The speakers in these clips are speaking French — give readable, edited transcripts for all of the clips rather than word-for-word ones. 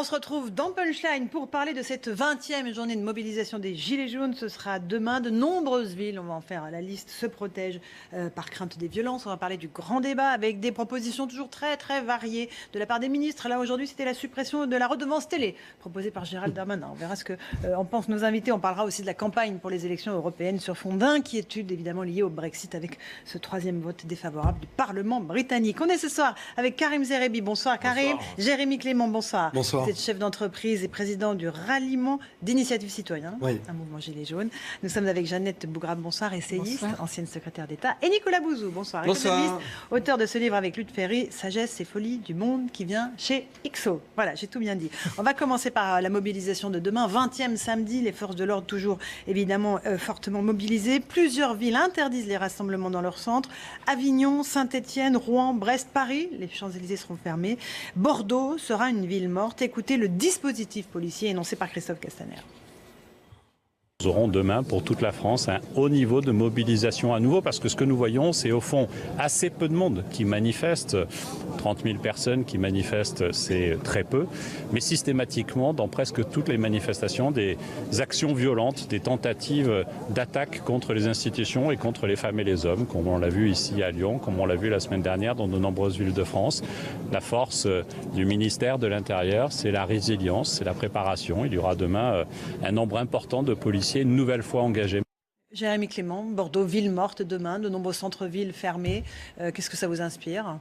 On se retrouve dans Punchline pour parler de cette 20e journée de mobilisation des Gilets jaunes. Ce sera demain. De nombreuses villes, on va en faire la liste, se protègent par crainte des violences. On va parler du grand débat avec des propositions toujours très variées de la part des ministres. Là aujourd'hui, c'était la suppression de la redevance télé proposée par Gérald Darmanin. On verra ce que en pensent nos invités. On parlera aussi de la campagne pour les élections européennes sur fond d'inquiétude évidemment liée au Brexit avec ce troisième vote défavorable du Parlement britannique. On est ce soir avec Karim Zerebi. Bonsoir Karim. Bonsoir. Jérémy Clément, bonsoir. Bonsoir. Vous êtes chef d'entreprise et président du ralliement d'Initiative Citoyen, oui. Un mouvement Gilets jaunes. Nous sommes avec Jeannette Bougrab, bonsoir, essayiste, bonsoir. Ancienne secrétaire d'État, et Nicolas Bouzou, bonsoir, Bonsoir. économiste, auteur de ce livre avec Luc Ferry, Sagesse et folie du monde, qui vient chez IXO. Voilà, j'ai tout bien dit. On va commencer par la mobilisation de demain, 20e samedi, les forces de l'ordre toujours évidemment fortement mobilisées. Plusieurs villes interdisent les rassemblements dans leur centre. Avignon, Saint-Étienne, Rouen, Brest, Paris, les Champs-Élysées seront fermés. Bordeaux sera une ville morte. Écoutez le dispositif policier énoncé par Christophe Castaner. Nous aurons demain pour toute la France un haut niveau de mobilisation à nouveau parce que ce que nous voyons, c'est au fond assez peu de monde qui manifeste. 30 000 personnes qui manifestent, c'est très peu. Mais systématiquement, dans presque toutes les manifestations, des actions violentes, des tentatives d'attaque contre les institutions et contre les femmes et les hommes, comme on l'a vu ici à Lyon, comme on l'a vu la semaine dernière dans de nombreuses villes de France. La force du ministère de l'Intérieur, c'est la résilience, c'est la préparation. Il y aura demain un nombre important de policiers une nouvelle fois engagés. Jérémy Clément, Bordeaux, ville morte demain, de nombreux centres-villes fermés. Qu'est-ce que ça vous inspire ?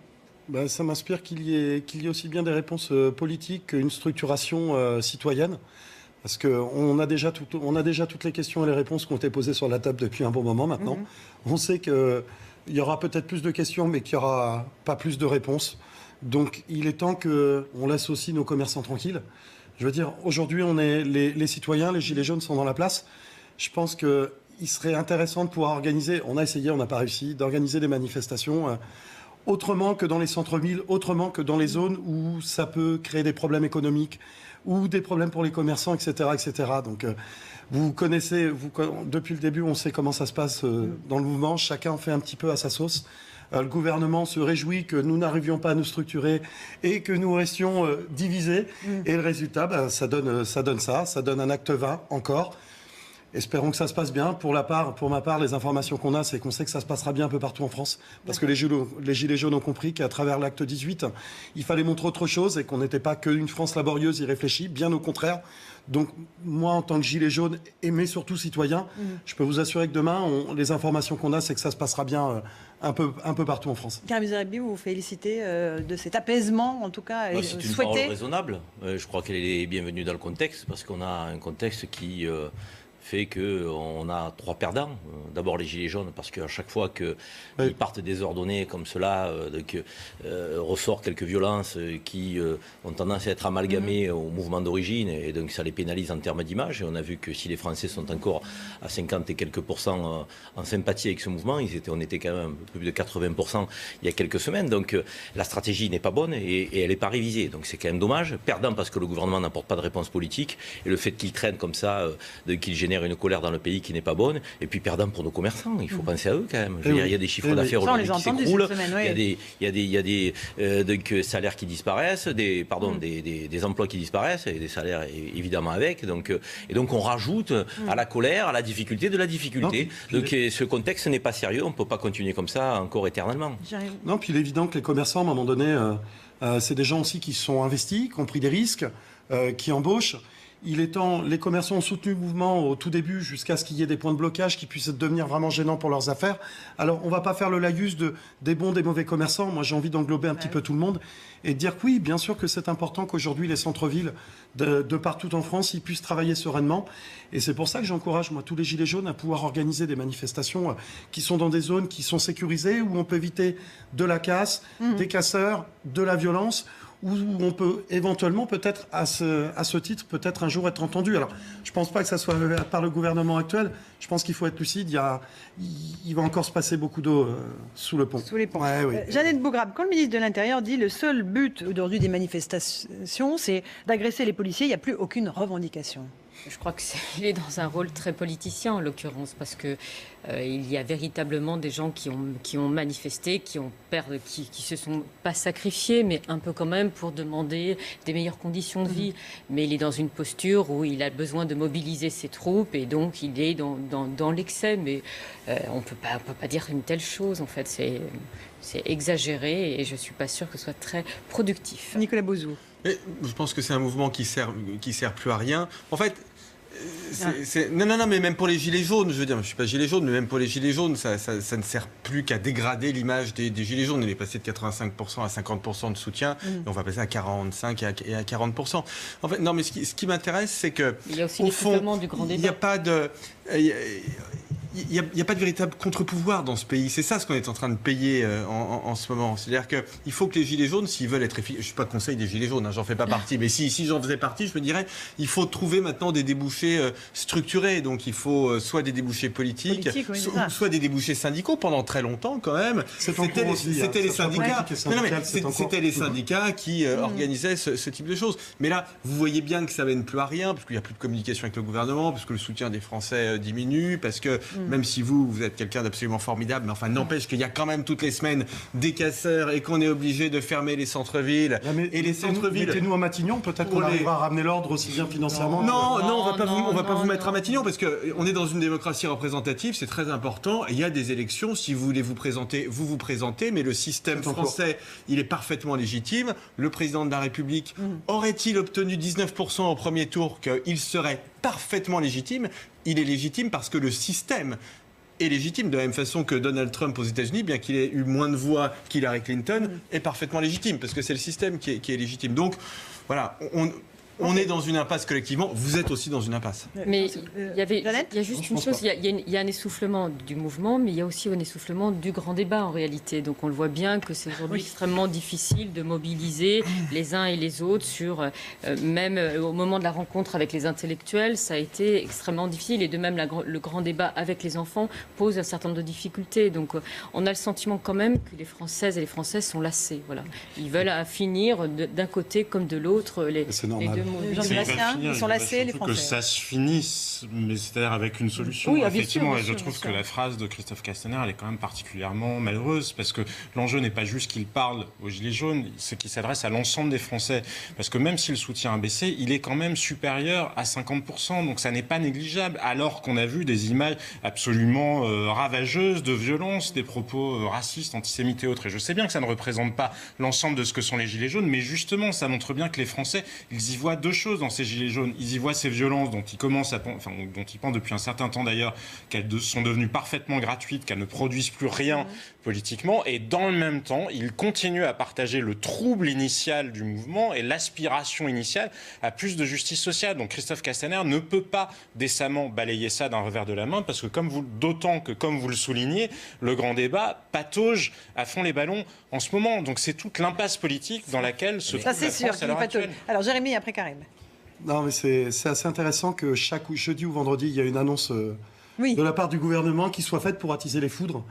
Ça m'inspire qu'il y ait aussi bien des réponses politiques qu'une structuration citoyenne. Parce qu'on a déjà toutes les questions et les réponses qui ont été posées sur la table depuis un bon moment maintenant. On sait qu'il y aura peut-être plus de questions, mais qu'il n'y aura pas plus de réponses. Donc il est temps qu'on laisse aussi nos commerçants tranquilles. Je veux dire, aujourd'hui, les citoyens, les Gilets jaunes sont dans la place. Je pense qu'il serait intéressant de pouvoir organiser, on a essayé, on n'a pas réussi, d'organiser des manifestations autrement que dans les centres-villes, autrement que dans les zones où ça peut créer des problèmes économiques ou des problèmes pour les commerçants, etc. etc. Donc, vous connaissez, depuis le début, on sait comment ça se passe dans le mouvement. Chacun en fait un petit peu à sa sauce. Le gouvernement se réjouit que nous n'arrivions pas à nous structurer et que nous restions divisés. Et le résultat, ça donne un acte 20 encore. Espérons que ça se passe bien. Pour ma part, les informations qu'on a, c'est qu'on sait que ça se passera bien un peu partout en France. Parce que les Gilets jaunes ont compris qu'à travers l'acte 18, il fallait montrer autre chose et qu'on n'était pas qu'une France laborieuse, irréfléchie, bien au contraire. Donc moi, en tant que Gilet jaune, mais surtout citoyen, je peux vous assurer que demain, les informations qu'on a, c'est que ça se passera bien un peu partout en France. Karim Zerebi, vous vous félicitez de cet apaisement, en tout cas, c'est une parole raisonnable. Je crois qu'elle est bienvenue dans le contexte, parce qu'on a un contexte qui fait qu'on a trois perdants. D'abord les Gilets jaunes, parce qu'à chaque fois qu'ils partent désordonnés comme cela, ressort quelques violences qui ont tendance à être amalgamées au mouvement d'origine, et donc ça les pénalise en termes d'image. Et on a vu que si les Français sont encore à 50 et quelques pourcents en sympathie avec ce mouvement, on était quand même un peu plus de 80% il y a quelques semaines. Donc la stratégie n'est pas bonne et elle n'est pas révisée. Donc c'est quand même dommage. Perdant parce que le gouvernement n'apporte pas de réponse politique, et le fait qu'il traîne comme ça, qu'il génère une colère dans le pays qui n'est pas bonne, et puis perdant pour nos commerçants. Il faut penser à eux quand même. Je veux dire, il y a des chiffres d'affaires aujourd'hui qui s'écroulent, il y a des salaires qui disparaissent, des emplois qui disparaissent, et des salaires évidemment avec. Et donc on rajoute à la colère, à la difficulté de la difficulté. Donc ce contexte n'est pas sérieux, on ne peut pas continuer comme ça encore éternellement. Non, puis il est évident que les commerçants, à un moment donné, c'est des gens aussi qui se sont investis, qui ont pris des risques, qui embauchent. Il est temps, les commerçants ont soutenu le mouvement au tout début jusqu'à ce qu'il y ait des points de blocage qui puissent devenir vraiment gênants pour leurs affaires. Alors, on ne va pas faire le laïus des bons, des mauvais commerçants. Moi, j'ai envie d'englober un petit peu tout le monde et de dire que oui, bien sûr que c'est important qu'aujourd'hui, les centres-villes de partout en France, ils puissent travailler sereinement. Et c'est pour ça que j'encourage, moi, tous les Gilets jaunes à pouvoir organiser des manifestations qui sont dans des zones qui sont sécurisées, où on peut éviter de la casse, des casseurs, de la violence, où on peut éventuellement, peut-être à ce titre, peut-être un jour être entendu. Alors, je ne pense pas que ça soit par le gouvernement actuel. Je pense qu'il faut être lucide. Il va encore se passer beaucoup d'eau sous le pont. Sous les ponts. Ouais, oui. Jeannette Bougrab, quand le ministre de l'Intérieur dit le seul but aujourd'hui des manifestations, c'est d'agresser les policiers, il n'y a plus aucune revendication. Je crois qu'il est dans un rôle très politicien, en l'occurrence, parce que il y a véritablement des gens qui ont manifesté, qui se sont pas sacrifiés, mais un peu quand même pour demander des meilleures conditions de vie. Mais il est dans une posture où il a besoin de mobiliser ses troupes, et donc il est dans l'excès. Mais on peut pas dire une telle chose, en fait. C'est exagéré, et je suis pas sûre que ce soit très productif. Nicolas Bouzou. Mais je pense que c'est un mouvement qui sert plus à rien. En fait, non, mais même pour les gilets jaunes, je veux dire, je suis pas gilet jaune, mais même pour les gilets jaunes, ça ne sert plus qu'à dégrader l'image des gilets jaunes. Il est passé de 85% à 50% de soutien, et on va passer à 45% et à 40%. En fait, non, mais ce qui m'intéresse, c'est que il y a aussi l'essoufflement du grand débat. Il n'y a pas de... Il n'y a pas de véritable contre-pouvoir dans ce pays. C'est ça ce qu'on est en train de payer en ce moment. C'est-à-dire qu'il faut que les gilets jaunes, s'ils veulent être efficaces... Je ne suis pas conseil des gilets jaunes, j'en fais pas partie. Mais si j'en faisais partie, je me dirais il faut trouver maintenant des débouchés structurés. Donc il faut soit des débouchés politiques soit des débouchés syndicaux. Pendant très longtemps, quand même, c'était les syndicats. C'était les syndicats qui organisaient ce type de choses. Mais là, vous voyez bien que ça ne mène plus à rien, parce qu'il n'y a plus de communication avec le gouvernement, parce que le soutien des Français diminue, parce que même si vous êtes quelqu'un d'absolument formidable, mais enfin, n'empêche qu'il y a quand même toutes les semaines des casseurs et qu'on est obligé de fermer les centres-villes. Et les centres-villes. Mettez-nous à Matignon, peut-être qu'on arrivera à ramener l'ordre aussi bien financièrement. Non, on va pas vous mettre à Matignon, parce qu'on est dans une démocratie représentative, c'est très important. Il y a des élections, si vous voulez vous présenter, vous présentez, mais le système français, il est parfaitement légitime. Le président de la République aurait-il obtenu 19% au premier tour, qu'il serait parfaitement légitime? Il est légitime parce que le système est légitime, de la même façon que Donald Trump aux États-Unis, bien qu'il ait eu moins de voix qu'Hillary Clinton, est parfaitement légitime, parce que c'est le système qui est légitime. Donc, voilà, on est dans une impasse collectivement, vous êtes aussi dans une impasse. Mais il y a juste une chose, il y a un essoufflement du mouvement, mais il y a aussi un essoufflement du grand débat en réalité. Donc on le voit bien que c'est aujourd'hui extrêmement difficile de mobiliser les uns et les autres sur, même au moment de la rencontre avec les intellectuels, ça a été extrêmement difficile. Et de même, le grand débat avec les enfants pose un certain nombre de difficultés. Donc on a le sentiment quand même que les Françaises et les Français sont lassés. Voilà. Ils veulent finir d'un côté comme de l'autre les deux. Ils sont lassés, les Français. Que ça se finisse, mais c'est-à-dire avec une solution. Oui, effectivement, bien sûr, et je trouve que la phrase de Christophe Castaner, elle est quand même particulièrement malheureuse, parce que l'enjeu n'est pas juste qu'il parle aux Gilets jaunes, c'est qu'il s'adresse à l'ensemble des Français. Parce que même si le soutien a baissé, il est quand même supérieur à 50%, donc ça n'est pas négligeable, alors qu'on a vu des images absolument ravageuses de violence, des propos racistes, antisémites et autres. Et je sais bien que ça ne représente pas l'ensemble de ce que sont les Gilets jaunes, mais justement, ça montre bien que les Français, ils y voient deux choses dans ces gilets jaunes. Ils y voient ces violences dont ils pensent depuis un certain temps d'ailleurs, qu'elles sont devenues parfaitement gratuites, qu'elles ne produisent plus rien politiquement, et dans le même temps, ils continuent à partager le trouble initial du mouvement et l'aspiration initiale à plus de justice sociale. Donc Christophe Castaner ne peut pas décemment balayer ça d'un revers de la main, parce que d'autant que, comme vous le soulignez, le grand débat patauge à fond les ballons en ce moment. Donc c'est toute l'impasse politique dans laquelle se trouve la France à l'heure actuelle. Alors Jérémy, après Karim. Non, mais c'est assez intéressant que chaque jeudi ou vendredi, il y a une annonce de la part du gouvernement qui soit faite pour attiser les foudres,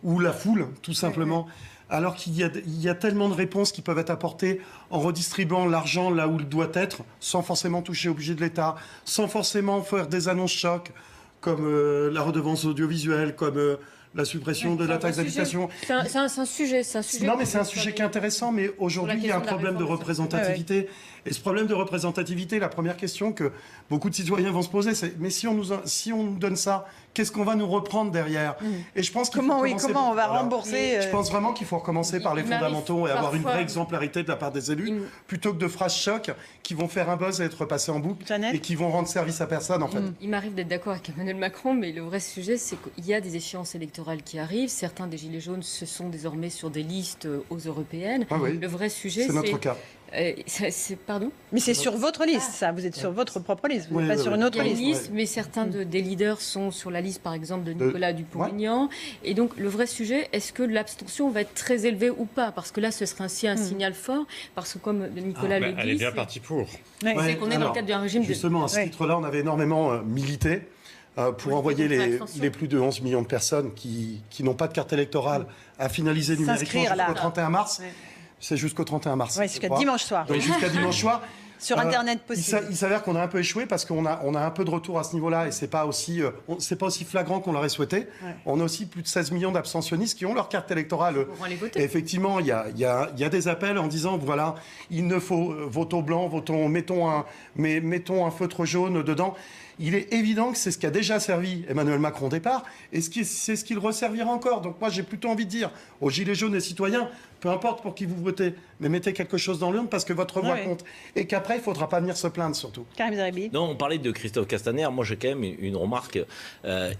ou la foule, tout simplement. Alors qu'il y a tellement de réponses qui peuvent être apportées en redistribuant l'argent là où il doit être, sans forcément toucher au budget de l'État, sans forcément faire des annonces chocs, comme la redevance audiovisuelle, comme la suppression de la taxe d'habitation. C'est un sujet. Non, mais c'est un sujet qui est intéressant, mais aujourd'hui, il y a un problème de représentativité. Et ce problème de représentativité, la première question que beaucoup de citoyens vont se poser, c'est mais si on nous donne ça, qu'est-ce qu'on va nous reprendre derrière? Et je pense qu'il faut commencer comment on va rembourser Je pense vraiment qu'il faut recommencer par les fondamentaux et avoir une vraie exemplarité de la part des élus, plutôt que de phrases chocs qui vont faire un buzz et être passées en boucle et qui vont rendre service à personne, en fait. Il m'arrive d'être d'accord avec Emmanuel Macron, mais le vrai sujet, c'est qu'il y a des échéances électorales qui arrivent. Certains des Gilets jaunes se sont désormais sur des listes aux européennes. Le vrai sujet, c'est notre cas. Pardon? Mais c'est sur votre liste, ça. Vous êtes sur votre propre liste. Vous n'êtes pas sur une autre liste. Mais certains des leaders sont sur la liste, par exemple, de Nicolas Dupont-Aignan. Et donc, le vrai sujet, est-ce que l'abstention va être très élevée ou pas? Parce que là, ce serait ainsi un signal fort. Parce que, comme Nicolas le dit... Elle est bien partie pour. C'est qu'on est dans le cadre d'un régime... Justement, à ce titre-là, on avait énormément milité pour envoyer les plus de 11 millions de personnes qui n'ont pas de carte électorale à finaliser numériquement jusqu'au 31 mars. C'est jusqu'au 31 mars. Oui, jusqu'à dimanche soir. Oui, jusqu'à dimanche soir. sur Internet possible. Il s'avère qu'on a un peu échoué parce qu'on a un peu de retour à ce niveau-là et c'est pas aussi flagrant qu'on l'aurait souhaité. Ouais. On a aussi plus de 16 millions d'abstentionnistes qui ont leur carte électorale. Et effectivement, il y a des appels en disant voilà, il ne faut votons blanc, mettons un feutre jaune dedans. Il est évident que c'est ce qui a déjà servi Emmanuel Macron au départ, et c'est ce qu'il resservira encore. Donc moi, j'ai plutôt envie de dire aux Gilets jaunes et citoyens, peu importe pour qui vous votez, mais mettez quelque chose dans l'urne parce que votre voix compte. Et qu'après, il ne faudra pas venir se plaindre surtout. Karim Zeribi. Non, on parlait de Christophe Castaner. Moi, j'ai quand même une remarque.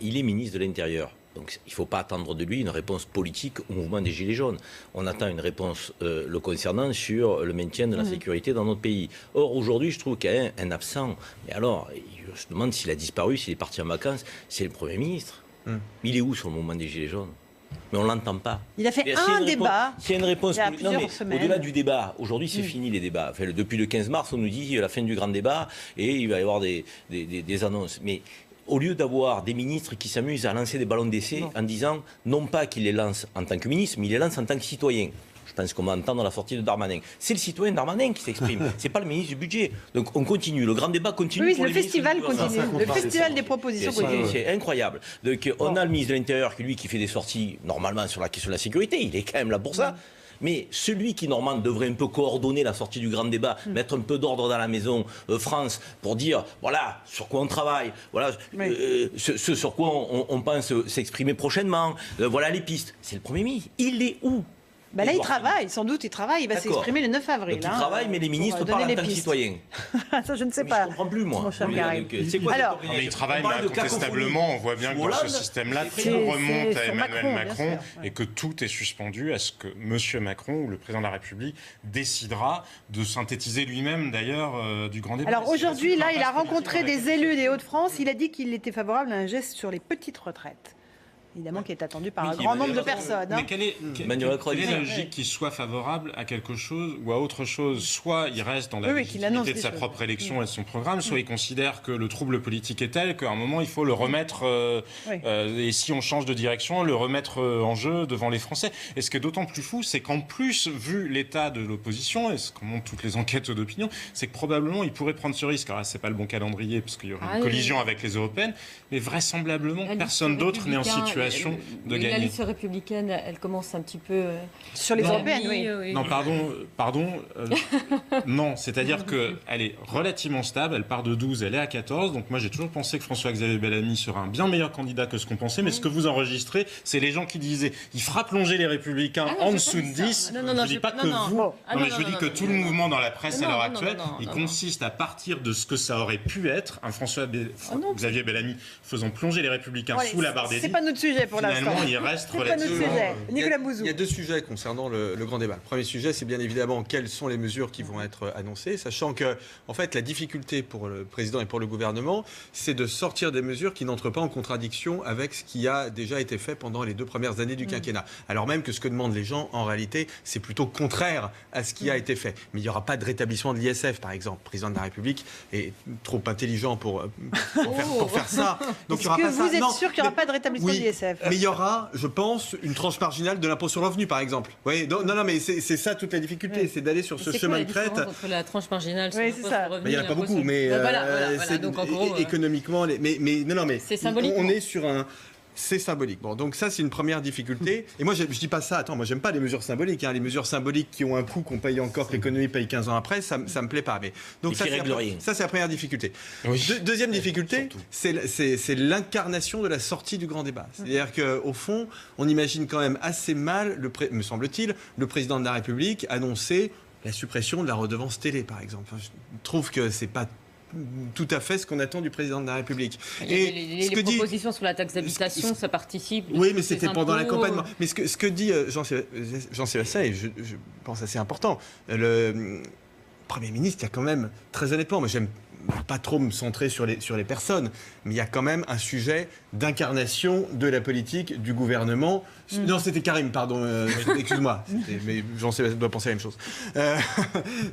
Il est ministre de l'Intérieur. Donc il ne faut pas attendre de lui une réponse politique au mouvement des Gilets jaunes. On attend une réponse le concernant sur le maintien de la sécurité dans notre pays. Or, aujourd'hui, je trouve qu'il y a un absent. Mais alors, je me demande s'il a disparu, s'il est parti en vacances. C'est le Premier ministre. Il est où sur le mouvement des Gilets jaunes ? Mais on ne l'entend pas. Il a fait un débat. S'il y a une réponse, il y a plusieurs semaines. Au-delà du débat, aujourd'hui c'est fini les débats. Enfin, depuis le 15 mars, on nous dit la fin du grand débat et il va y avoir des annonces. Mais au lieu d'avoir des ministres qui s'amusent à lancer des ballons d'essai en disant non pas qu'ils les lancent en tant que ministre, mais ils les lancent en tant que citoyen. Je pense qu'on va entendre la sortie de Darmanin. C'est le citoyen Darmanin qui s'exprime, c'est pas le ministre du budget. Donc on continue, le grand débat continue. Oui, le festival continue, le festival des propositions continue. C'est incroyable. Donc on a le ministre de l'Intérieur qui fait des sorties normalement sur la question de la sécurité, il est quand même là pour ça. Mais celui qui, normalement, devrait un peu coordonner la sortie du grand débat, mettre un peu d'ordre dans la maison France, pour dire, voilà, sur quoi on travaille, voilà, ce sur quoi on pense s'exprimer prochainement, voilà les pistes. C'est le Premier ministre. Il est où ? Là, il travaille, sans doute, il va s'exprimer le 9 avril. Donc, il travaille, mais les ministres parlent en tant que citoyens. Ça, je ne sais pas. Je ne comprends plus, moi. C'est quoi mais il travaille, mais incontestablement, on voit bien que dans ce système-là, tout remonte à Emmanuel Macron et que tout est suspendu à ce que M. Macron, ou le président de la République, décidera de synthétiser lui-même, d'ailleurs, du grand débat. Alors aujourd'hui, là, il a rencontré des élus des Hauts-de-France. Il a dit qu'il était favorable à un geste sur les petites retraites. Évidemment, qui est attendu par un grand nombre de personnes. Mais quelle est la logique qu'il soit favorable à quelque chose ou à autre chose ? Soit il reste dans la légitimité de sa propre élection et de son programme, soit il considère que le trouble politique est tel qu'à un moment, il faut le remettre, et si on change de direction, le remettre en jeu devant les Français. Et ce qui est d'autant plus fou, c'est qu'en plus, vu l'état de l'opposition, et ce qu'on montre toutes les enquêtes d'opinion, c'est que probablement, il pourrait prendre ce risque. Alors là, c'est pas le bon calendrier, parce qu'il y aurait une collision avec les européennes, mais vraisemblablement, personne d'autre n'est en situation de gagner. La liste républicaine, elle commence un petit peu... Sur les européennes, oui. Non, pardon. Non, c'est-à-dire qu'elle est relativement stable, elle part de 12, elle est à 14, donc moi j'ai toujours pensé que François-Xavier Bellamy sera un bien meilleur candidat que ce qu'on pensait, mais ce que vous enregistrez, c'est les gens qui disaient il fera plonger les Républicains en dessous de 10. Je ne dis pas que vous... Non, mais je dis que tout le mouvement dans la presse à l'heure actuelle, il consiste à partir de ce que ça aurait pu être, un François-Xavier Bellamy faisant plonger les Républicains sous la barre des 10. C'est pas notre sujet pour l'instant. Finalement, il reste relativement... Nicolas Bouzou. Il y a deux sujets concernant le grand débat. Le premier sujet, c'est bien évidemment quelles sont les mesures qui vont être annoncées, sachant que, en fait, la difficulté pour le président et pour le gouvernement, c'est de sortir des mesures qui n'entrent pas en contradiction avec ce qui a déjà été fait pendant les 2 premières années du quinquennat. Alors même que ce que demandent les gens, en réalité, c'est plutôt contraire à ce qui a été fait. Mais il n'y aura pas de rétablissement de l'ISF, par exemple. Le président de la République est trop intelligent pour faire ça. Donc, il y aura pas ça. Vous êtes sûr qu'il n'y aura pas de rétablissement de l'ISF ? Mais il y aura, je pense, une tranche marginale de l'impôt sur le revenu, par exemple. Oui, non, mais c'est ça toute la difficulté, c'est d'aller sur ce chemin de crête. Entre la tranche marginale, c'est ça. Revenu, mais il n'y en a pas beaucoup, mais donc, en gros, économiquement, mais c'est symbolique. On est sur un. C'est symbolique. Bon, donc ça, c'est une première difficulté. Et moi, je dis pas ça. Attends, moi, j'aime pas les mesures symboliques. Les mesures symboliques qui ont un coût, qu'on paye encore, que l'économie paye 15 ans après, ça me plaît pas. Mais donc ça, c'est la première difficulté. Oui. Deuxième difficulté, c'est l'incarnation de la sortie du grand débat. C'est-à-dire qu'au fond, on imagine quand même assez mal, me semble-t-il, le président de la République annoncer la suppression de la redevance télé, par exemple. Enfin, je trouve que c'est pas tout à fait ce qu'on attend du président de la République. Les propositions sur la taxe d'habitation, ça participe. Oui, mais c'était pendant l'accompagnement. Mais ce que dit Jean-Sébastien, et je pense assez important, le Premier ministre, il y a quand même, très honnêtement, moi j'aime pas trop me centrer sur les personnes, mais il y a quand même un sujet d'incarnation de la politique du gouvernement. Non, c'était Karim, pardon, excuse-moi. Mais Jean-Sébastien doit penser à la même chose.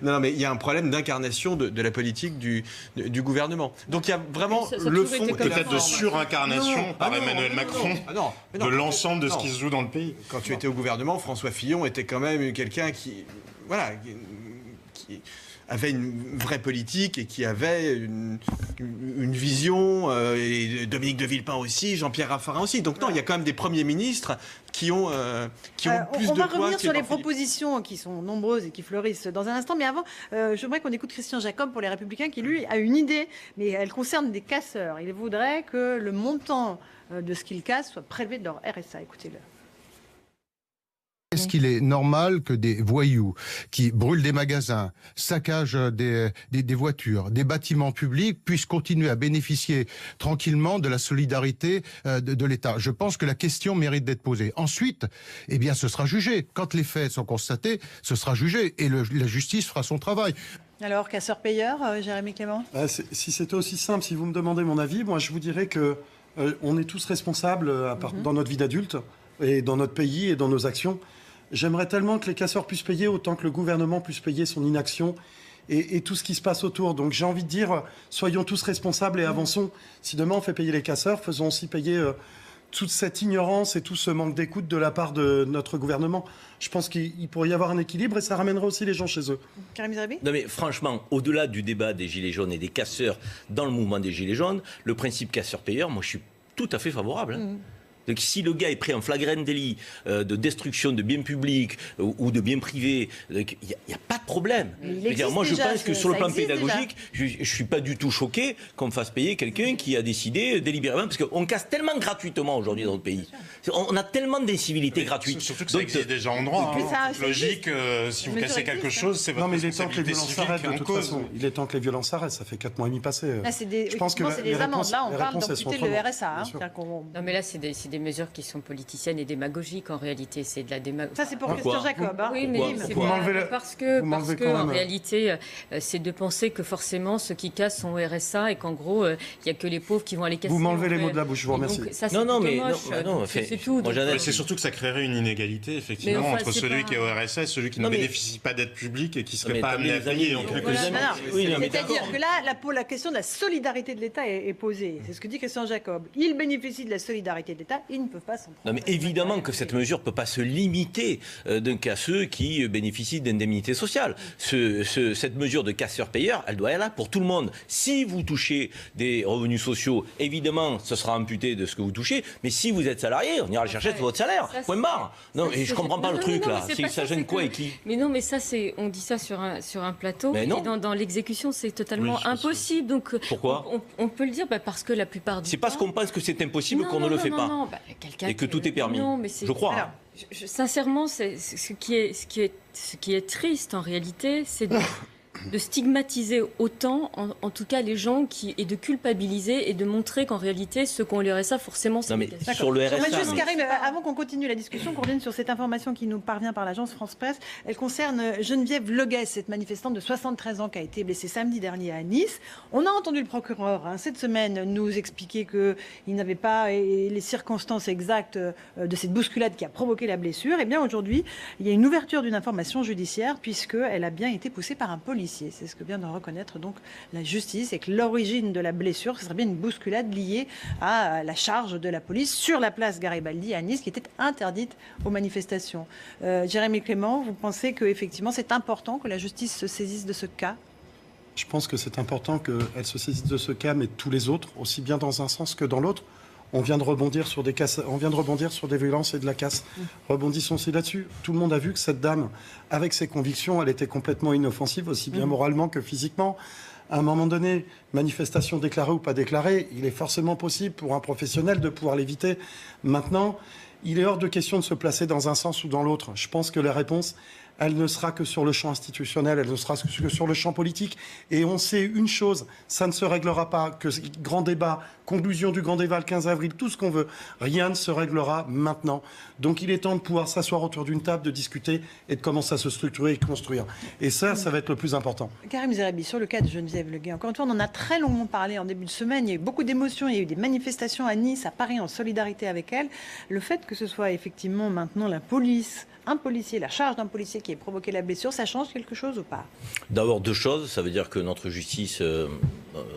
Non, mais il y a un problème d'incarnation de la politique du gouvernement. Donc il y a vraiment le fond... Peut-être de surincarnation par Emmanuel Macron de l'ensemble de ce qui se joue dans le pays. Quand tu étais au gouvernement, François Fillon était quand même quelqu'un qui... Voilà... qui avait une vraie politique et qui avait une vision, et Dominique de Villepin aussi, Jean-Pierre Raffarin aussi. Donc non, il y a quand même des premiers ministres qui ont plus de poids. On va revenir sur les propositions qui sont nombreuses et qui fleurissent dans un instant. Mais avant, j'aimerais qu'on écoute Christian Jacob pour les Républicains qui, lui, a une idée, mais elle concerne des casseurs. Il voudrait que le montant de ce qu'ils cassent soit prélevé de leur RSA. Écoutez-le. Est-ce qu'il est normal que des voyous qui brûlent des magasins, saccagent des voitures, des bâtiments publics puissent continuer à bénéficier tranquillement de la solidarité de l'État? Je pense que la question mérite d'être posée. Ensuite, eh bien, ce sera jugé. Quand les faits sont constatés, ce sera jugé et la justice fera son travail. Alors, casseur-payeur, Jérémy Clément? Si c'était aussi simple, si vous me demandez mon avis, moi je vous dirais que on est tous responsables dans notre vie d'adulte et dans notre pays et dans nos actions. J'aimerais tellement que les casseurs puissent payer autant que le gouvernement puisse payer son inaction et tout ce qui se passe autour. Donc j'ai envie de dire, soyons tous responsables et avançons. Si demain on fait payer les casseurs, faisons aussi payer toute cette ignorance et tout ce manque d'écoute de la part de notre gouvernement. Je pense qu'il pourrait y avoir un équilibre et ça ramènerait aussi les gens chez eux. Karim Zeribi ? Non mais franchement, au-delà du débat des Gilets jaunes et des casseurs dans le mouvement des Gilets jaunes, le principe casseur-payeur, moi je suis tout à fait favorable. Donc si le gars est pris en flagrant délit de destruction de biens publics ou de biens privés, il n'y a pas de problème. Moi je pense que sur le plan pédagogique, je ne suis pas du tout choqué qu'on me fasse payer quelqu'un qui a décidé délibérément, parce qu'on casse tellement gratuitement aujourd'hui dans notre pays. On a tellement d'incivilités gratuites. Surtout que ça existe déjà en droit. Logique, si vous cassez quelque chose, c'est votre responsabilité civique en cause. Il est temps que les violences s'arrêtent. Ça fait 4 mois et demi passés. Je pense que c'est des amendes. Là, on parle d'amputer le RSA. Non mais là, c'est des mesures qui sont politiciennes et démagogiques en réalité. C'est de la démagogie. Ça, c'est pour Christian Jacob. Oui, mais c'est parce que en réalité, c'est de penser que forcément ceux qui cassent sont au RSA et qu'en gros, il n'y a que les pauvres qui vont aller casser. Vous m'enlevez les mots de la bouche, je vous remercie. C'est tout. C'est surtout que ça créerait une inégalité, effectivement, entre celui qui est au RSA et celui qui ne bénéficie pas d'aide publique et qui ne serait pas amené à payer en quelque sorte. C'est-à-dire que là, la question de la solidarité de l'État est posée. C'est ce que dit Christian Jacob. Ils bénéficient de la solidarité de l'État, ils ne peuvent pas s'en prendre. Non mais évidemment que cette mesure ne peut pas se limiter à ceux qui bénéficient d'indemnités sociales. Cette mesure de casseur-payeur, elle doit être là pour tout le monde. Si vous touchez des revenus sociaux, évidemment, ce sera amputé de ce que vous touchez. Mais si vous êtes salarié, on ira le chercher de votre salaire. Point barre. Non, et je comprends pas le truc là. Ça gêne quoi et qui? Mais non, mais ça on dit ça sur un plateau. Et dans l'exécution, c'est totalement impossible. Donc pourquoi on peut le dire parce que la plupart du temps. C'est parce qu'on pense que c'est impossible qu'on ne le fait pas. Et que tout est permis. Je crois. Alors, sincèrement, ce qui est triste en réalité, c'est de stigmatiser autant, en tout cas les gens et de culpabiliser et de montrer qu'en réalité, ceux qui ont le RSA, forcément, c'est... Non mais sur le RSA... Juste, Karim, avant qu'on continue la discussion, qu'on revienne sur cette information qui nous parvient par l'agence France Presse, elle concerne Geneviève Leguet, cette manifestante de 73 ans qui a été blessée samedi dernier à Nice. On a entendu le procureur cette semaine nous expliquer qu'il n'avait pas les circonstances exactes de cette bousculade qui a provoqué la blessure. Et bien aujourd'hui, il y a une ouverture d'une information judiciaire puisqu'elle a bien été poussée par un policier. C'est ce que vient de reconnaître donc la justice et que l'origine de la blessure, ce serait bien une bousculade liée à la charge de la police sur la place Garibaldi à Nice qui était interdite aux manifestations. Jérémy Clément, vous pensez qu'effectivement c'est important que la justice se saisisse de ce cas ? Je pense que c'est important qu'elle se saisisse de ce cas, mais de tous les autres, aussi bien dans un sens que dans l'autre. On vient de rebondir sur des violences et de la casse. Rebondissons aussi là-dessus. Tout le monde a vu que cette dame, avec ses convictions, elle était complètement inoffensive, aussi bien moralement que physiquement. À un moment donné, manifestation déclarée ou pas déclarée, il est forcément possible pour un professionnel de pouvoir l'éviter. Maintenant, il est hors de question de se placer dans un sens ou dans l'autre. Je pense que la réponse, elle ne sera que sur le champ institutionnel, elle ne sera que sur le champ politique. Et on sait une chose, ça ne se réglera pas, que grand débat, conclusion du grand débat le 15 avril, tout ce qu'on veut, rien ne se réglera maintenant. Donc il est temps de pouvoir s'asseoir autour d'une table, de discuter et de commencer à se structurer et construire. Et ça va être le plus important. Karim Zeribi, sur le cas de Geneviève Leguet, encore une fois, on en a très longuement parlé en début de semaine, il y a eu beaucoup d'émotions, il y a eu des manifestations à Nice, à Paris, en solidarité avec elle. Le fait que ce soit effectivement maintenant la police, un policier, la charge d'un policier qui qui ait provoqué la blessure. Ça change quelque chose ou pas? D'abord, deux choses. Ça veut dire que notre justice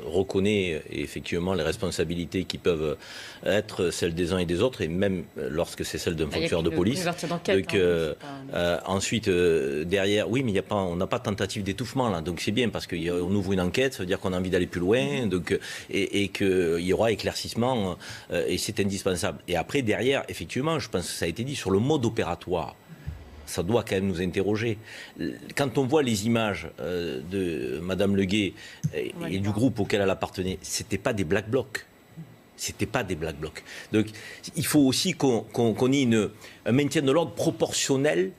reconnaît effectivement les responsabilités qui peuvent être celles des uns et des autres, et même lorsque c'est celle d'un fonctionnaire de police. Donc, ensuite, derrière, oui, mais on n'a pas de tentative d'étouffement là, donc c'est bien parce qu'on ouvre une enquête, ça veut dire qu'on a envie d'aller plus loin, donc, et qu'il y aura éclaircissement, et c'est indispensable. Et après, derrière, effectivement, je pense que ça a été dit sur le mode opératoire. Ça doit quand même nous interroger. Quand on voit les images de Madame Leguet et du groupe auquel elle appartenait, c'était pas des Black Blocs. C'était pas des Black Blocs. Donc, il faut aussi qu'on ait un maintien de l'ordre proportionnel,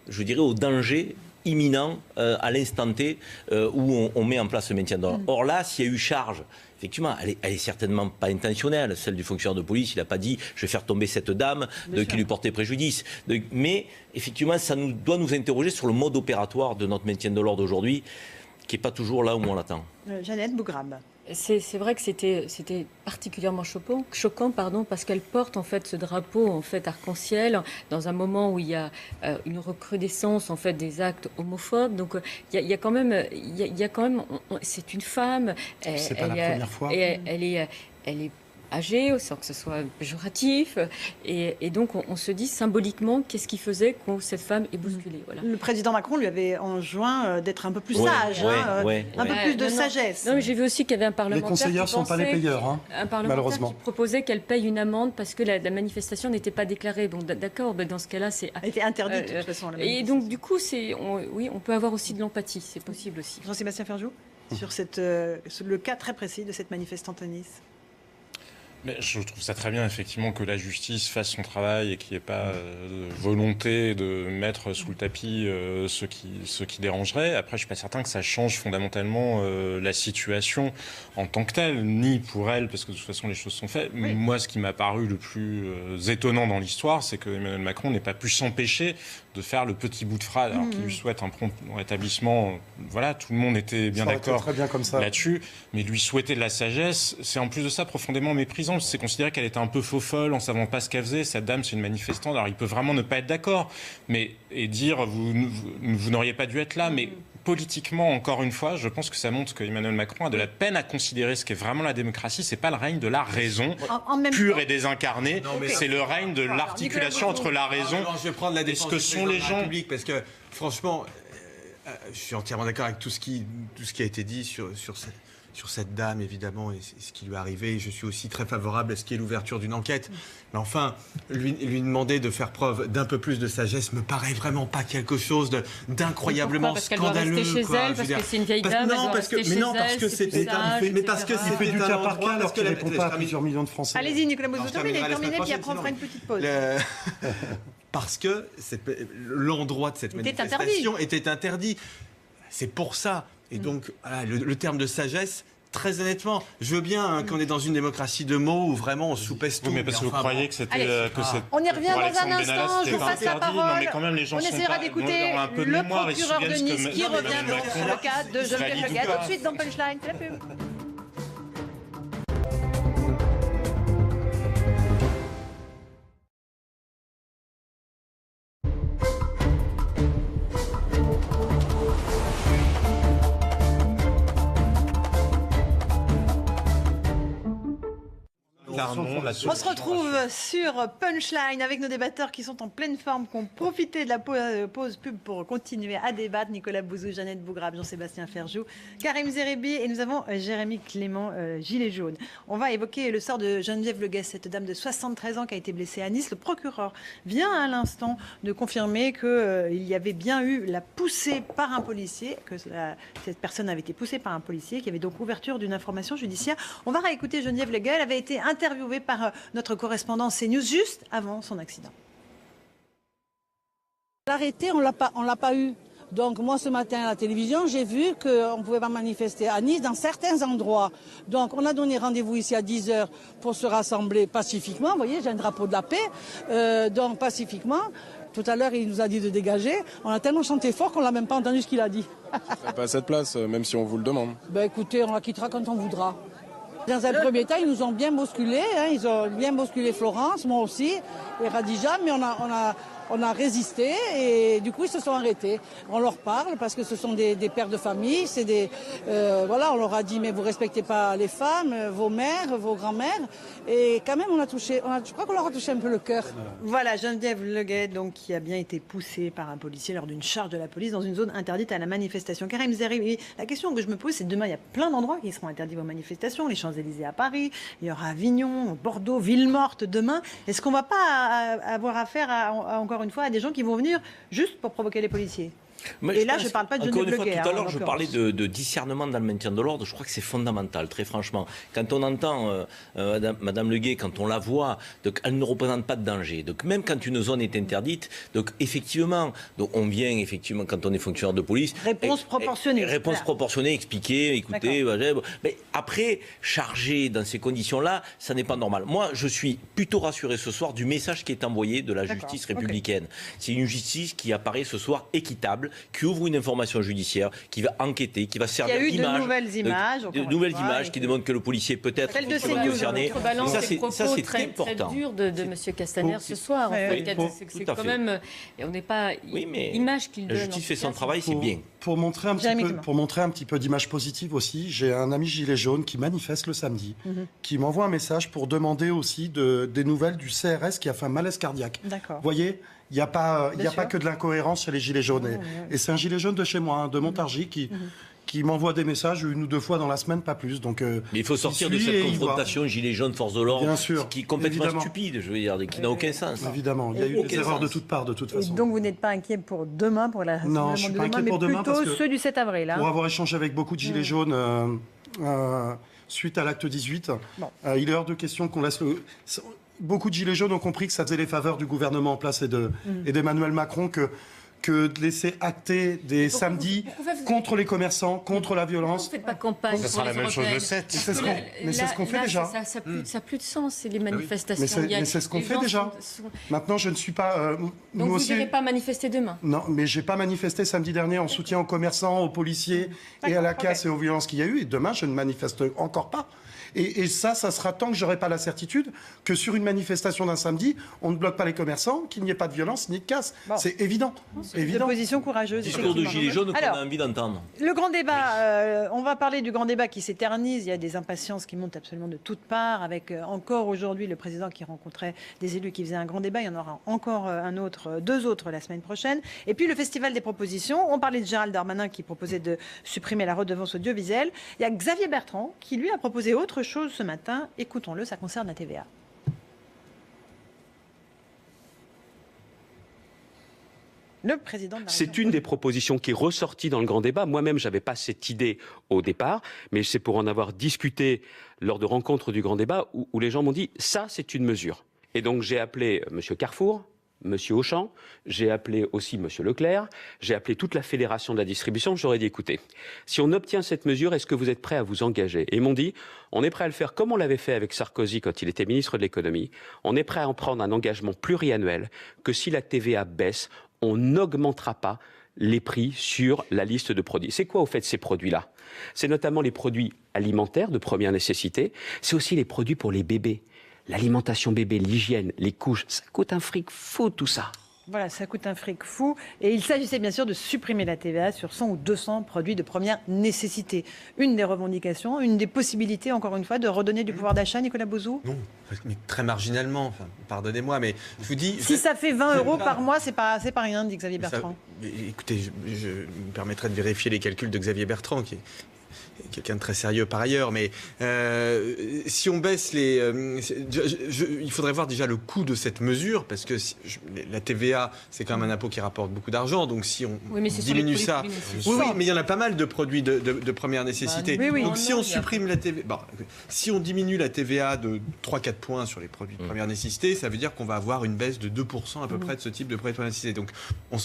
je dirais, au danger imminent à l'instant T où on met en place ce maintien de l'ordre. Or là, s'il y a eu charge, effectivement, elle est certainement pas intentionnelle. Celle du fonctionnaire de police, il n'a pas dit « je vais faire tomber cette dame qui lui portait préjudice ». Mais effectivement, ça doit nous interroger sur le mode opératoire de notre maintien de l'ordre aujourd'hui, qui n'est pas toujours là où on l'attend. Jeannette Bougrab. C'est vrai que c'était particulièrement choquant, parce qu'elle porte en fait ce drapeau en fait arc-en-ciel dans un moment où il y a une recrudescence en fait des actes homophobes. Donc il y a quand même, c'est une femme. C'est pas la première fois. Et elle est âgée, sans que ce soit péjoratif. Et donc, on se dit symboliquement, qu'est-ce qui faisait que cette femme est bousculée. Voilà. Le président Macron lui avait enjoint d'être un peu plus sage, un peu plus de sagesse. Non, mais j'ai vu aussi qu'il y avait un parlementaire. Les conseillères ne sont pas les payeurs, un parlementaire malheureusement. Qui proposait qu'elle paye une amende parce que la manifestation n'était pas déclarée. Donc, d'accord, dans ce cas-là, c'est. Elle était interdite, de toute façon. Et donc, du coup, on peut avoir aussi de l'empathie. C'est possible aussi. Jean-Sébastien Ferjou, sur le cas très précis de cette manifestante à Nice. Mais je trouve ça très bien, effectivement, que la justice fasse son travail et qu'il n'y ait pas volonté de mettre sous le tapis ce qui dérangerait. Après, je ne suis pas certain que ça change fondamentalement la situation en tant que telle, ni pour elle, parce que de toute façon, les choses sont faites. Oui. Moi, ce qui m'a paru le plus étonnant dans l'histoire, c'est que Emmanuel Macron n'ait pas pu s'empêcher de faire le petit bout de phrase, alors qu'il lui souhaite un prompt rétablissement. Voilà, tout le monde était bien d'accord là-dessus. Mais lui souhaiter de la sagesse, c'est en plus de ça profondément méprisant. C'est considérer qu'elle était un peu faux-folle en ne savant pas ce qu'elle faisait. Cette dame, c'est une manifestante. Alors, il peut vraiment ne pas être d'accord. Et dire, vous n'auriez pas dû être là. Mais politiquement, encore une fois, je pense que ça montre qu'Emmanuel Macron a de la peine à considérer ce qu'est vraiment la démocratie. C'est pas le règne de la raison pure et désincarnée. C'est le règne de l'articulation entre la raison je vais prendre la et ce que sont les gens. Public, parce que, franchement, je suis entièrement d'accord avec tout ce qui a été dit sur cette dame, évidemment, et ce qui lui est arrivé. Je suis aussi très favorable à ce qui est l'ouverture d'une enquête. Mais enfin, lui demander de faire preuve d'un peu plus de sagesse me paraît vraiment pas quelque chose d'incroyablement scandaleux. Parce qu'elle doit rester chez elle, parce que c'est une vieille dame. Parce que c'était il fait du cas par cas alors qu'il répond pas à plusieurs millions de Français. Allez-y, Nicolas Bouzou, il est terminé, puis après on fera une petite pause. Parce que l'endroit de cette manifestation était interdit. C'est pour ça. Et donc, le terme de sagesse, très honnêtement, je veux bien qu'on est dans une démocratie de mots où vraiment on soupèse tout. Oui, mais parce que vous croyez que c'était... On y revient dans un instant, je vous passe la parole. Mais quand même, les gens on essaiera d'écouter le procureur de Nice qui revient sur le cas de Geneviève Leguet. Tout de suite dans Punchline, c'est la pub. On se retrouve sur Punchline avec nos débatteurs qui sont en pleine forme, qui ont profité de la pause pub pour continuer à débattre. Nicolas Bouzou, Jeannette Bougrab, Jean-Sébastien Ferjou, Karim Zeribi et nous avons Jérémy Clément, gilet jaune. On va évoquer le sort de Geneviève Leguet, cette dame de 73 ans qui a été blessée à Nice. Le procureur vient à l'instant de confirmer qu'il y avait bien eu la poussée par un policier, que cette personne avait été poussée par un policier, qu'il y avait donc ouverture d'une information judiciaire. On va réécouter Geneviève Leguet. Elle avait été interviewée par notre correspondant CNews juste avant son accident. L'arrêté, on l'a pas eu. Donc moi ce matin à la télévision, j'ai vu qu'on ne pouvait pas manifester à Nice dans certains endroits. Donc on a donné rendez-vous ici à 10h pour se rassembler pacifiquement. Vous voyez, j'ai un drapeau de la paix, donc pacifiquement. Tout à l'heure, il nous a dit de dégager. On a tellement chanté fort qu'on n'a même pas entendu ce qu'il a dit. Ça pas à cette place, même si on vous le demande. Ben écoutez, on la quittera quand on voudra. Dans un premier temps, ils nous ont bien bousculé. Ils ont bien bousculé Florence, moi aussi, et Radija. Mais on on a résisté et du coup ils se sont arrêtés. On leur parle parce que ce sont des pères de famille, voilà, on leur a dit mais vous respectez pas les femmes, vos mères, vos grands-mères, et quand même je crois qu'on leur a touché un peu le cœur. Voilà, Geneviève Leguet, donc, qui a bien été poussée par un policier lors d'une charge de la police dans une zone interdite à la manifestation. Karim Zeribi, la question que je me pose, c'est demain, il y a plein d'endroits qui seront interdits aux manifestations, les Champs-Élysées à Paris, il y aura Avignon, Bordeaux, Ville-Morte demain. Est-ce qu'on ne va pas avoir affaire encore une fois à des gens qui vont venir juste pour provoquer les policiers? Et là, je ne parle pas de Geneviève Leguet. Tout à l'heure, je parlais de discernement dans le maintien de l'ordre. Je crois que c'est fondamental, très franchement. Quand on entend Madame Leguet, quand on la voit, donc, elle ne représente pas de danger. Donc, même quand une zone est interdite, donc, effectivement, donc, on vient, effectivement, quand on est fonctionnaire de police... Réponse proportionnée. Réponse proportionnée, expliquer, écoutez... Mais après, charger dans ces conditions-là, ça n'est pas normal. Moi, je suis plutôt rassuré ce soir du message qui est envoyé de la justice républicaine. C'est une justice qui apparaît ce soir équitable, qui ouvre une information judiciaire, qui va enquêter, qui va servir d'image. Il y a eu de nouvelles images. De nouvelles images qui démontrent que le policier peut-être concerné. Ça, c'est très important. Très dur de M. Castaner ce soir. C'est quand même... On n'est pas... L'image qu'il donne... La justice fait son travail, c'est bien. Pour montrer un petit peu d'image positive aussi, j'ai un ami gilet jaune qui manifeste le samedi, qui m'envoie un message pour demander aussi des nouvelles du CRS qui a fait un malaise cardiaque. Vous voyez, il n'y a pas que de l'incohérence chez les gilets jaunes. Et c'est un gilet jaune de chez moi, de Montargis, qui m'envoie des messages 1 ou 2 fois dans la semaine, pas plus. Donc, mais il faut sortir de cette confrontation gilet jaune, force de l'ordre, qui est complètement stupide, je veux dire, qui n'a aucun sens. Évidemment, il y a eu des erreurs de toutes parts, de toute façon. Et donc vous n'êtes pas inquiet pour demain, pour la non, je suis pas inquiet pour demain, plutôt parce que ceux du 7 avril. Pour avoir échangé avec beaucoup de gilets jaunes suite à l'acte 18, il est hors de question qu'on laisse le... Beaucoup de gilets jaunes ont compris que ça faisait les faveurs du gouvernement en place et d'Emmanuel Macron que de laisser acter des samedis contre les commerçants, contre la violence. Vous ne faites pas campagne. Ça sera la même chose le 7. Mais c'est ce qu'on fait déjà. Ça n'a plus de sens, c'est les manifestations. Mais c'est ce qu'on fait déjà. Maintenant, je ne suis pas... Donc vous n'irez pas manifester demain? Non, mais je n'ai pas manifesté samedi dernier en soutien aux commerçants, aux policiers et à la casse et aux violences qu'il y a eu. Et demain, je ne manifeste encore pas. Et ça sera tant que je n'aurai pas la certitude que sur une manifestation d'un samedi, on ne bloque pas les commerçants, qu'il n'y ait pas de violence ni de casse. C'est évident. C'est une position courageuse. Discours de gilets jaunes qu'on a envie d'entendre. Le grand débat, on va parler du grand débat qui s'éternise. Il y a des impatiences qui montent absolument de toutes parts, avec encore aujourd'hui le président qui rencontrait des élus qui faisaient un grand débat. Il y en aura encore deux autres la semaine prochaine. Et puis le festival des propositions. On parlait de Gérald Darmanin qui proposait de supprimer la redevance audiovisuelle. Il y a Xavier Bertrand qui lui a proposé autre chose ce matin. Écoutons-le, ça concerne la TVA. Le président de la C'est une des propositions qui est ressortie dans le grand débat. Moi-même, je n'avais pas cette idée au départ, mais c'est pour en avoir discuté lors de rencontres du grand débat où les gens m'ont dit « ça, c'est une mesure ». Et donc j'ai appelé M. Carrefour, M. Auchan, j'ai appelé aussi M. Leclerc, j'ai appelé toute la fédération de la distribution, j'aurais dit écoutez, si on obtient cette mesure, est-ce que vous êtes prêts à vous engager? Et ils m'ont dit, on est prêt à le faire comme on l'avait fait avec Sarkozy quand il était ministre de l'économie, on est prêt à en prendre un engagement pluriannuel, que si la TVA baisse, on n'augmentera pas les prix sur la liste de produits. C'est quoi au fait ces produits-là? C'est notamment les produits alimentaires de première nécessité, c'est aussi les produits pour les bébés. L'alimentation bébé, l'hygiène, les couches, ça coûte un fric fou tout ça. Voilà, ça coûte un fric fou. Et il s'agissait bien sûr de supprimer la TVA sur 100 ou 200 produits de première nécessité. Une des revendications, une des possibilités, encore une fois, de redonner du pouvoir d'achat, Nicolas Bouzou? Non, mais très marginalement. Enfin, pardonnez-moi, mais je vous dis... Si ça fait 20 € par mois, c'est pas rien, dit Xavier Bertrand. Écoutez, je me permettrai de vérifier les calculs de Xavier Bertrand, qui est quelqu'un de très sérieux par ailleurs, mais si on baisse les... il faudrait voir déjà le coût de cette mesure, parce que la TVA, c'est quand même un impôt qui rapporte beaucoup d'argent, donc si on diminue ça... Oui, mais il y en a pas mal de produits de première nécessité. Donc si on supprime la TVA... Bon, si on diminue la TVA de 3-4 points sur les produits de première nécessité, ça veut dire qu'on va avoir une baisse de 2% à peu près de ce type de produits de première nécessité. Donc,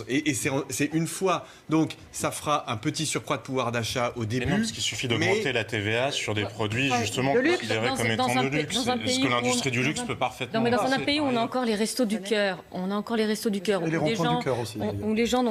et c'est une fois. Donc ça fera un petit surcroît de pouvoir d'achat au début. qu'il suffit d'augmenter la TVA sur des produits justement considérés comme étant de luxe. Ce que l'industrie du luxe peut parfaitement. Non, mais dans un pays où on a encore les restos du cœur, où Et les ronds-points du cœur aussi. Où les gens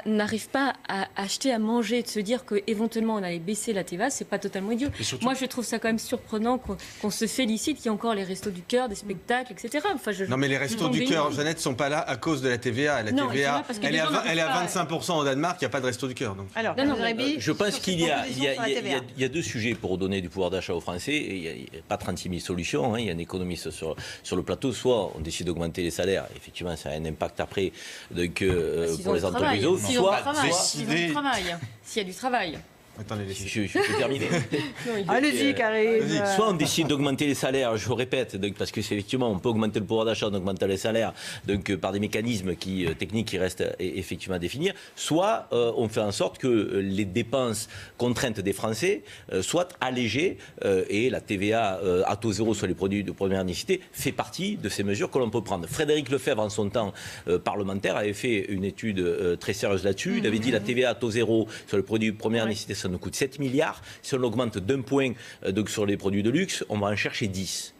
n'arrivent pas à acheter, à manger, de se dire qu'éventuellement on allait baisser la TVA, c'est pas totalement idiot. Surtout... Moi, je trouve ça quand même surprenant qu'on se félicite qu'il y ait encore les restos du cœur, des spectacles, etc. Enfin, non, mais les restos du cœur, Jeannette, ne sont pas là à cause de la TVA. La TVA, elle est à 25% au Danemark, il n'y a pas de resto du cœur. Donc. Alors, je pense qu'il y a deux sujets pour donner du pouvoir d'achat aux Français. Il n'y a pas 36 000 solutions. Il y a un économiste sur le plateau. Soit on décide d'augmenter les salaires. Effectivement, ça a un impact après pour les entreprises. S'il y a du travail. Attendez, je peux terminer. Allez-y, Karim. Soit on décide d'augmenter les salaires, je répète, parce que c'est effectivement, on peut augmenter le pouvoir d'achat en augmentant les salaires par des mécanismes techniques qui restent effectivement à définir. Soit on fait en sorte que les dépenses contraintes des Français soient allégées et la TVA à taux zéro sur les produits de première nécessité fait partie de ces mesures que l'on peut prendre. Frédéric Lefebvre, en son temps parlementaire, avait fait une étude très sérieuse là-dessus. Il avait dit la TVA à taux zéro sur les produits de première nécessité, ça nous coûte 7 milliards. Si on augmente d'un point sur les produits de luxe, on va en chercher 10.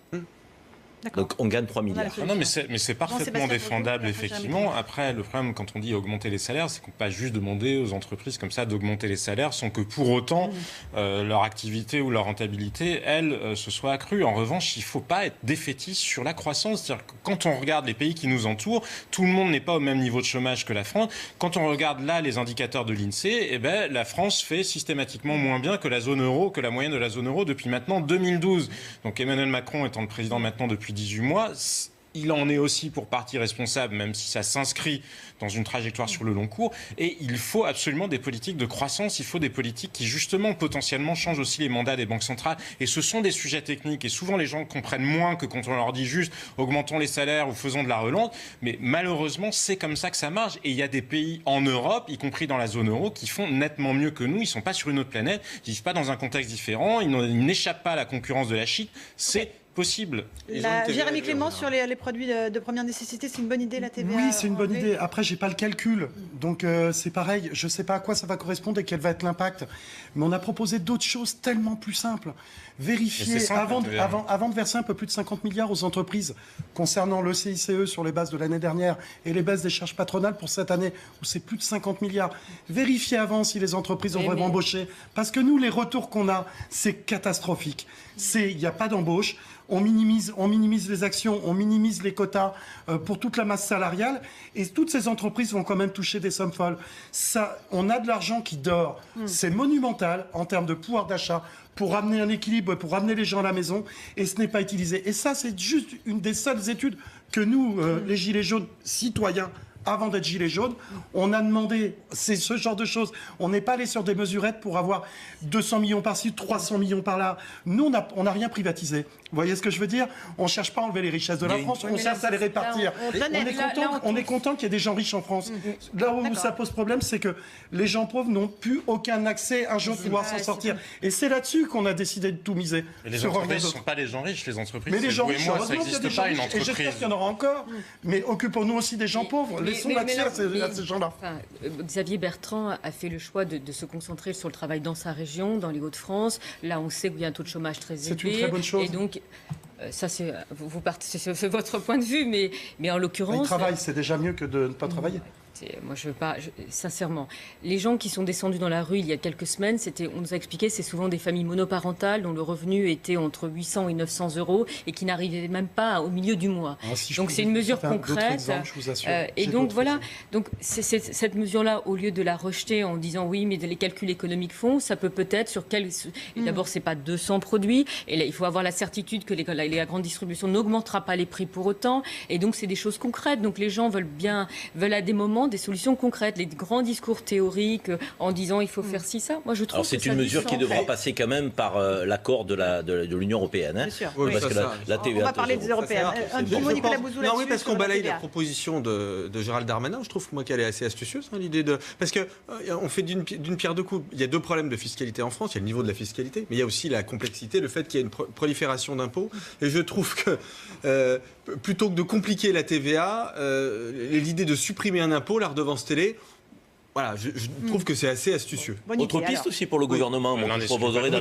Donc on gagne 3 milliards. Non, mais c'est parfaitement défendable, effectivement. Après, le problème, quand on dit augmenter les salaires, c'est qu'on ne peut pas juste demander aux entreprises comme ça d'augmenter les salaires sans que pour autant leur activité ou leur rentabilité, elle, se soit accrue. En revanche, il ne faut pas être défaitiste sur la croissance. C'est-à-dire que quand on regarde les pays qui nous entourent, tout le monde n'est pas au même niveau de chômage que la France. Quand on regarde là les indicateurs de l'INSEE, eh ben, la France fait systématiquement moins bien que la zone euro, que la moyenne de la zone euro depuis maintenant 2012. Donc Emmanuel Macron étant le président maintenant depuis 18 mois, il en est aussi pour partie responsable, même si ça s'inscrit dans une trajectoire sur le long cours. Et il faut absolument des politiques de croissance, il faut des politiques qui justement potentiellement changent aussi les mandats des banques centrales. Et ce sont des sujets techniques et souvent les gens comprennent moins que quand on leur dit juste augmentons les salaires ou faisons de la relance. Mais malheureusement, c'est comme ça que ça marche. Et il y a des pays en Europe, y compris dans la zone euro, qui font nettement mieux que nous. Ils ne sont pas sur une autre planète, ils ne vivent pas dans un contexte différent, ils n'échappent pas à la concurrence de la Chine. C'est possible. Jérémy Clément, sur les produits de première nécessité, c'est une bonne idée la TVA? Oui, c'est une bonne idée. Après, j'ai pas le calcul. Donc, c'est pareil. Je sais pas à quoi ça va correspondre et quel va être l'impact. Mais on a proposé d'autres choses tellement plus simples. Vérifier, avant de verser un peu plus de 50 milliards aux entreprises concernant le CICE sur les bases de l'année dernière et les baisses des charges patronales pour cette année où c'est plus de 50 milliards. Vérifier avant si les entreprises ont vraiment embauché. Parce que nous, les retours qu'on a, c'est catastrophique. Il n'y a pas d'embauche. On minimise les actions, on minimise les quotas pour toute la masse salariale et toutes ces entreprises vont quand même toucher des sommes folles. Ça, on a de l'argent qui dort. C'est monumental en termes de pouvoir d'achat pour ramener un équilibre, pour ramener les gens à la maison et ce n'est pas utilisé. Et ça, c'est juste une des seules études que nous, les Gilets jaunes citoyens, avant d'être gilet jaune, on a demandé, c'est ce genre de choses. On n'est pas allé sur des mesurettes pour avoir 200 millions par-ci, 300 millions par-là. Nous, on n'a rien privatisé. Vous voyez ce que je veux dire? On ne cherche pas à enlever les richesses de la France, on cherche à les répartir. On est content qu'il y ait des gens riches en France. Là où ça pose problème, c'est que les gens pauvres n'ont plus aucun accès un jour pouvoir s'en sortir. Et c'est là-dessus qu'on a décidé de tout miser. Et les entreprises ne sont pas les gens riches, les entreprises. Mais les gens riches, ça n'existe pas une entreprise. Et j'espère qu'il y en aura encore. Mais occupons-nous aussi des gens pauvres. Laissons l'accès à ces gens-là. Xavier Bertrand a fait le choix de se concentrer sur le travail dans sa région, dans les Hauts-de-France. Là, on sait qu'il y a un taux de chômage très élevé. C'est une très bonne chose. Et donc, ça, c'est votre point de vue, mais en l'occurrence... Il travaille, c'est déjà mieux que de ne pas travailler. Moi, je veux pas, sincèrement. Les gens qui sont descendus dans la rue il y a quelques semaines, on nous a expliqué, c'est souvent des familles monoparentales dont le revenu était entre 800 et 900 euros et qui n'arrivaient même pas au milieu du mois. Donc c'est une mesure concrète. Et donc voilà. Donc cette mesure-là, au lieu de la rejeter en disant oui, mais les calculs économiques font, ça peut peut-être sur quel. D'abord, c'est pas 200 produits. Et là, il faut avoir la certitude que la grande distribution n'augmentera pas les prix pour autant. Et donc c'est des choses concrètes. Donc les gens veulent à des moments des solutions concrètes, les grands discours théoriques en disant il faut faire ci, ça. Moi, je trouve. Alors c'est une mesure qui devra passer quand même par l'accord de l'Union européenne. Bien sûr. Oui, parce que la TVA. On va parler des Européens. Un petit mot, Nicolas Bouzou, là-dessus. Oui, parce qu'on balaye la proposition de Gérald Darmanin. Je trouve qu'elle est assez astucieuse, l'idée de. Parce qu'on fait d'une pierre deux coups. Il y a deux problèmes de fiscalité en France. Il y a le niveau de la fiscalité, mais il y a aussi la complexité, le fait qu'il y ait une prolifération d'impôts. Et je trouve que plutôt que de compliquer la TVA, l'idée de supprimer un impôt, la redevance télé, Voilà, je trouve que c'est assez astucieux. Autre piste aussi pour le gouvernement, moi, que je proposerais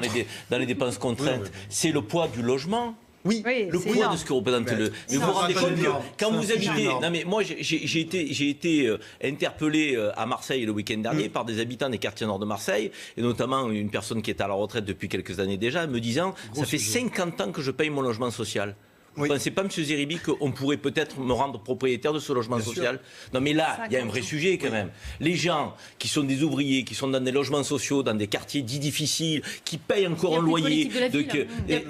dans les dépenses contraintes, c'est le poids du logement. Oui, le poids de ce que représente le. Mais vous vous rendez compte que quand vous habitez. Non, mais moi, j'ai été interpellé à Marseille le week-end dernier par des habitants des quartiers nord de Marseille, et notamment une personne qui est à la retraite depuis quelques années déjà, me disant ça fait 50 ans que je paye mon logement social. Vous ne pensez pas, M. Zeribi, qu'on pourrait peut-être me rendre propriétaire de ce logement social? Non, mais là, il y a un vrai sujet quand même. Les gens qui sont des ouvriers, qui sont dans des logements sociaux, dans des quartiers dits difficiles, qui payent encore un loyer.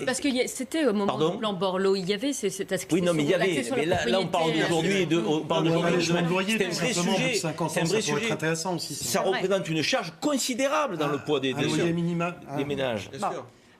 Parce que c'était au moment du plan Borloo, il y a cet aspect. Oui, non, mais il y avait. Mais là, on parle d'aujourd'hui. C'est un vrai sujet. C'est un vrai sujet. Ça représente une charge considérable dans le poids des ménages.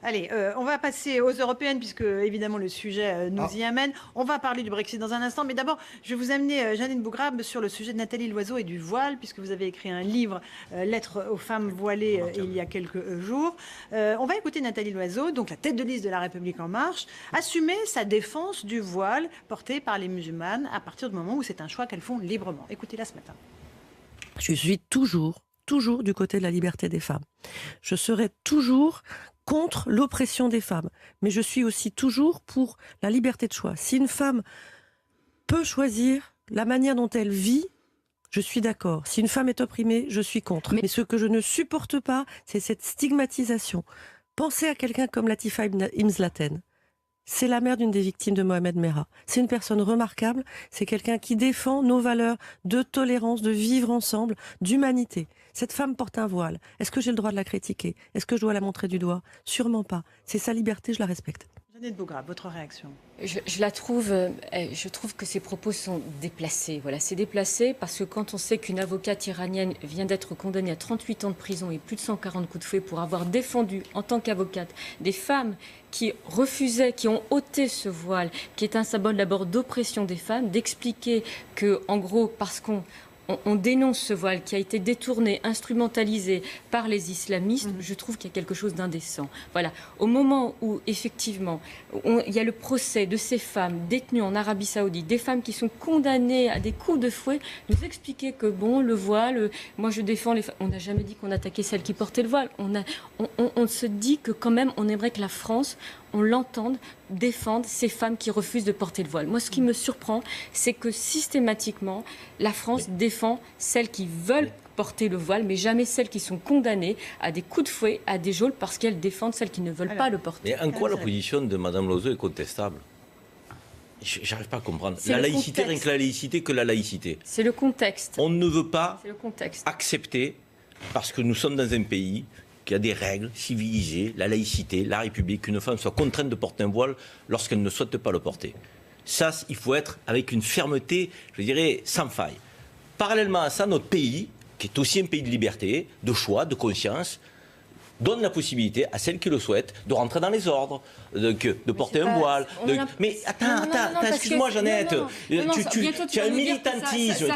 Allez, on va passer aux européennes puisque évidemment le sujet nous y amène. On va parler du Brexit dans un instant, mais d'abord je vais vous amener Jeannine Bougrabe sur le sujet de Nathalie Loiseau et du voile, puisque vous avez écrit un livre, Lettres aux femmes voilées, il y a quelques jours. On va écouter Nathalie Loiseau, donc la tête de liste de La République En Marche, assumer sa défense du voile porté par les musulmanes à partir du moment où c'est un choix qu'elles font librement. Écoutez-la ce matin. Je suis toujours du côté de la liberté des femmes. Je serai toujours contre l'oppression des femmes. Mais je suis aussi toujours pour la liberté de choix. Si une femme peut choisir la manière dont elle vit, je suis d'accord. Si une femme est opprimée, je suis contre. Mais ce que je ne supporte pas, c'est cette stigmatisation. Pensez à quelqu'un comme Latifa Ibn Zlaten. C'est la mère d'une des victimes de Mohamed Merah. C'est une personne remarquable. C'est quelqu'un qui défend nos valeurs de tolérance, de vivre ensemble, d'humanité. Cette femme porte un voile. Est-ce que j'ai le droit de la critiquer? Est-ce que je dois la montrer du doigt? Sûrement pas. C'est sa liberté, je la respecte. Jeannette Bougrabe, votre réaction? Je trouve que ces propos sont déplacés. Voilà, c'est déplacé parce que quand on sait qu'une avocate iranienne vient d'être condamnée à 38 ans de prison et plus de 140 coups de fouet pour avoir défendu, en tant qu'avocate, des femmes qui refusaient, qui ont ôté ce voile, qui est un symbole d'abord d'oppression des femmes, d'expliquer que, en gros, parce qu'on dénonce ce voile qui a été détourné, instrumentalisé par les islamistes, je trouve qu'il y a quelque chose d'indécent. Voilà. Au moment où, effectivement, il y a le procès de ces femmes détenues en Arabie Saoudite, des femmes qui sont condamnées à des coups de fouet, nous expliquer que, bon, le voile, moi je défends les femmes. On n'a jamais dit qu'on attaquait celles qui portaient le voile. On se dit que, quand même, on aimerait que la France, on l'entende défendre ces femmes qui refusent de porter le voile. Moi, ce qui me surprend, c'est que systématiquement, la France défend celles qui veulent porter le voile, mais jamais celles qui sont condamnées à des coups de fouet, à des geôles, parce qu'elles défendent celles qui ne veulent pas le porter. Mais en quoi la position de Mme Loiseau est contestable? J'arrive pas à comprendre. La laïcité, rien que la laïcité, que la laïcité. C'est le contexte. On ne veut pas accepter, parce que nous sommes dans un pays qu'il y a des règles civilisées, la laïcité, la République, qu'une femme soit contrainte de porter un voile lorsqu'elle ne souhaite pas le porter. Ça, il faut être avec une fermeté, je dirais, sans faille. Parallèlement à ça, notre pays, qui est aussi un pays de liberté, de choix, de conscience, donne la possibilité à celles qui le souhaitent de rentrer dans les ordres, de porter un voile. Mais attends, excuse-moi, Jeannette. Tu as un militantisme,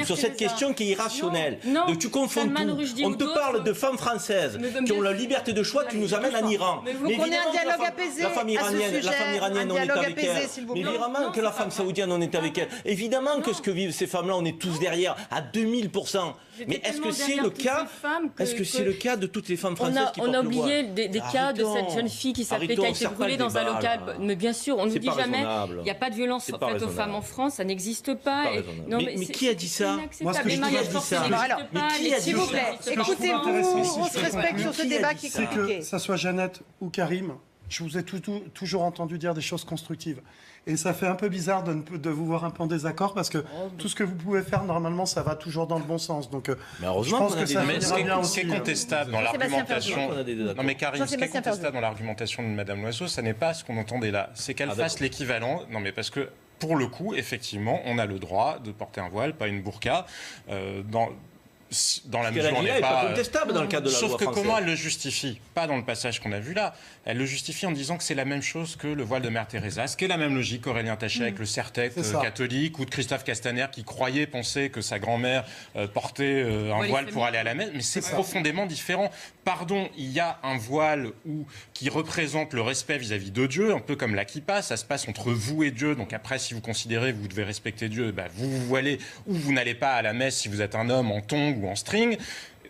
sur cette question qui est irrationnelle. Donc tu confonds tout. On te parle de femmes françaises qui ont la liberté de choix, tu nous amènes en Iran. Mais vous prenez un dialogue apaisé. La femme iranienne, on est avec elle. Mais évidemment que la femme saoudienne, on est avec elle. Évidemment que ce que vivent ces femmes-là, on est tous derrière, à 2000%. Mais est-ce que c'est le cas? Est-ce que c'est le cas de toutes les femmes françaises qui portent le voile? On a oublié des cas de cette jeune fille qui a été brûlée dans un local. Mais bien sûr, on ne nous dit jamais il n'y a pas de violence faite aux femmes en France, ça n'existe pas. Mais qui a dit ça? Moi, ce que je dis ça. S'il vous plaît, écoutez-vous, on se respecte sur ce débat qui est compliqué. Que ça soit Jeannette ou Karim, je vous ai toujours entendu dire des choses constructives. Et ça fait un peu bizarre de vous voir un peu en désaccord parce que tout ce que vous pouvez faire, normalement, ça va toujours dans le bon sens. Donc, mais heureusement, je pense que ça finira bien aussi. Ce qui est contestable dans l'argumentation... Non, mais Karim, ce qui est contestable dans l'argumentation de Mme Loiseau, ça n'est pas ce qu'on entendait là. C'est qu'elle fasse l'équivalent... Non, mais parce que, pour le coup, effectivement, on a le droit de porter un voile, pas une burqa. dans la Parce que mesure la où on villa n'est n'est pas pas contestable dans le cadre de la Sauf loi que française. comment elle le justifie? Pas dans le passage qu'on a vu là. Elle le justifie en disant que c'est la même chose que le voile de Mère Teresa, ce qui est la même logique qu'Aurélien Taché avec le serre-tête catholique, ou de Christophe Castaner qui pensait que sa grand-mère portait un voile pour aller à la messe. Mais c'est profondément différent. Pardon, il y a un voile qui représente le respect vis-à-vis de Dieu, un peu comme la kippa, ça se passe entre vous et Dieu. Donc après, si vous considérez que vous devez respecter Dieu, vous vous voilez ou vous n'allez pas à la messe si vous êtes un homme en tongs ou en string.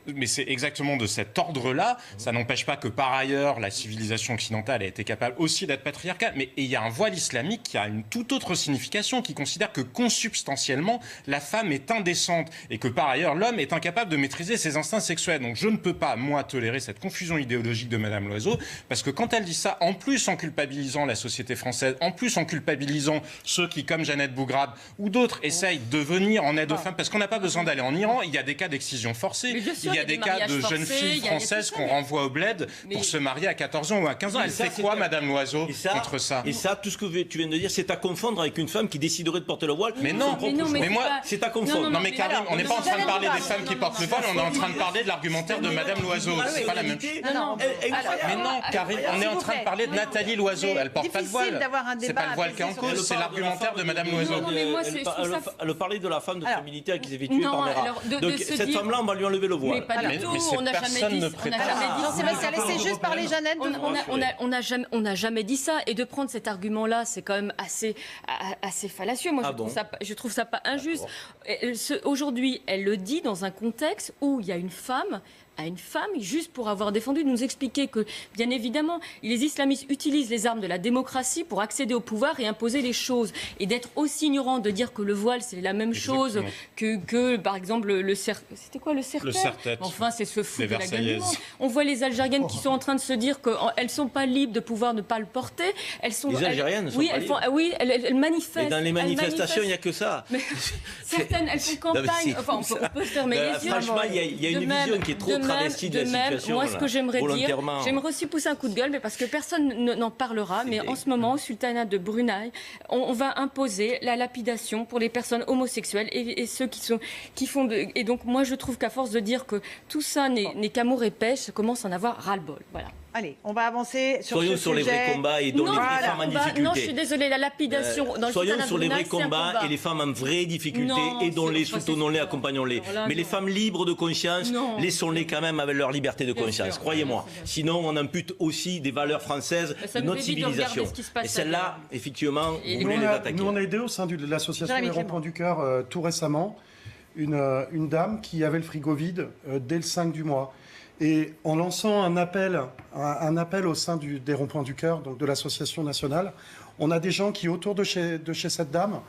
Mais c'est exactement de cet ordre-là. Ça n'empêche pas que par ailleurs, la civilisation occidentale a été capable aussi d'être patriarcale. Mais il y a un voile islamique qui a une toute autre signification, qui considère que consubstantiellement, la femme est indécente et que par ailleurs, l'homme est incapable de maîtriser ses instincts sexuels. Donc je ne peux pas, moi, tolérer cette confusion idéologique de Madame Loiseau, parce que quand elle dit ça, en plus en culpabilisant la société française, en plus en culpabilisant ceux qui, comme Jeannette Bougrab ou d'autres, essayent de venir en aide aux femmes, parce qu'on n'a pas besoin d'aller en Iran, il y a des cas d'excision forcée. Il y a des cas de jeunes filles françaises qu'on renvoie au bled pour se marier à 14 ans ou à 15 ans. Elle fait quoi, Madame Loiseau, contre ça? Et ça, tout ce que tu viens de dire, c'est à confondre avec une femme qui déciderait de porter le voile. Mais non, mais moi, c'est à confondre. Non, mais Karim, on n'est pas en train de parler des femmes qui portent le voile, on est en train de parler de l'argumentaire de Madame Loiseau. C'est pas la même chose. Mais non, Karim, on est en train de parler de Nathalie Loiseau. Elle porte pas de voile. C'est pas le voile qui est en cause, c'est l'argumentaire de Madame Loiseau. Elle parlait de la femme de ce militaire qui s'est fait tuer par Mera. Donc cette femme-là, on va lui enlever le voile. Mais on n'a jamais dit ça. Non, Sébastien, laissez juste parler Jeannette. On n'a jamais dit ça. Et de prendre cet argument-là, c'est quand même assez fallacieux. Moi, je trouve ça pas injuste. Aujourd'hui, elle le dit dans un contexte où il y a une femme juste pour avoir défendu, de nous expliquer que, bien évidemment, les islamistes utilisent les armes de la démocratie pour accéder au pouvoir et imposer les choses. Et d'être aussi ignorant, de dire que le voile, c'est la même chose que, par exemple, le c'était quoi, le serre-tête? Le serre-tête. Enfin, c'est se foutre de la gueule du monde. On voit les Algériennes qui sont en train de se dire qu'elles ne sont pas libres de pouvoir ne pas le porter. Les Algériennes ne sont pas libres. Oui, elles manifestent. Mais dans les manifestations, il n'y a que ça. Mais certaines, elles font campagne. Enfin, on peut se fermer les yeux. Franchement, il y a une vision qui est trop travestie de la situation. Moi, ce que j'aimerais dire, j'aimerais aussi pousser un coup de gueule, mais parce que personne n'en parlera. Mais en ce moment, au sultanat de Brunei, on va imposer la lapidation pour les personnes homosexuelles et ceux qui font de. Et donc, moi, je trouve qu'à force de dire que tout ça n'est qu'amour et pêche, je commence à en avoir ras-le-bol. Voilà. Allez, on va avancer sur Soyons ce sur les vrais combats et dont les femmes en difficulté. Non, je suis désolée, la lapidation dans le soyons sultanat sur les vrais Brunei, combats et les femmes en vraie difficulté, aidons-les, soutenons-les, accompagnons-les. Mais les femmes libres de conscience, laissons-les quand même avec leur liberté de conscience, croyez-moi. Sinon, on ampute aussi des valeurs françaises de notre civilisation. Et celles-là, effectivement, vous voulez les attaquer. Nous, on a aidé au sein de l'association Les Ronds-Points du Cœur tout récemment une dame qui avait le frigo vide dès le 5 du mois. Et en lançant un appel au sein des Ronds-Points du Cœur, donc de l'association nationale, on a des gens qui, autour de chez cette dame,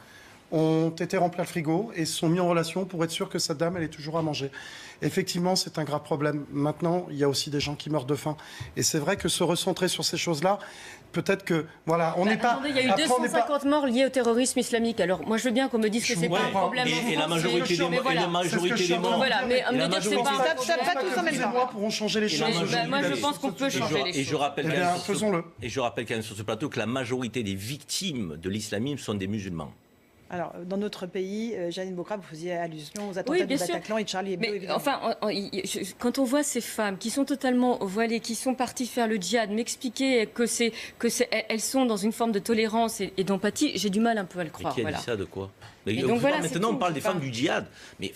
ont été remplis le frigo et se sont mis en relation pour être sûr que cette dame, elle ait toujours à manger. Effectivement, c'est un grave problème. Maintenant, il y a aussi des gens qui meurent de faim. Et c'est vrai que se recentrer sur ces choses-là, peut-être que, voilà, on n'est pas... Attendez, il y a eu 250 morts liés au terrorisme islamique. Alors, moi, je veux bien qu'on me dise que c'est pas un problème. Et la majorité des morts... Voilà, mais me dire que c'est pas tous en même temps. Pourront changer les choses. Moi, je pense qu'on peut changer les choses. Et je rappelle faisons-le. Et je rappelle quand même sur ce plateau que la majorité des victimes de l'islamisme sont des musulmans. Alors, dans notre pays, Jeannette Bougrab, vous faisiez allusion aux attentats du Bataclan et de Charlie Hebdo. Mais enfin, quand on voit ces femmes qui sont totalement voilées, qui sont parties faire le djihad, m'expliquer elles sont dans une forme de tolérance et d'empathie, j'ai du mal un peu à le croire. Mais qui a dit ça de quoi? Mais donc voilà, maintenant, on parle des femmes du djihad. Mais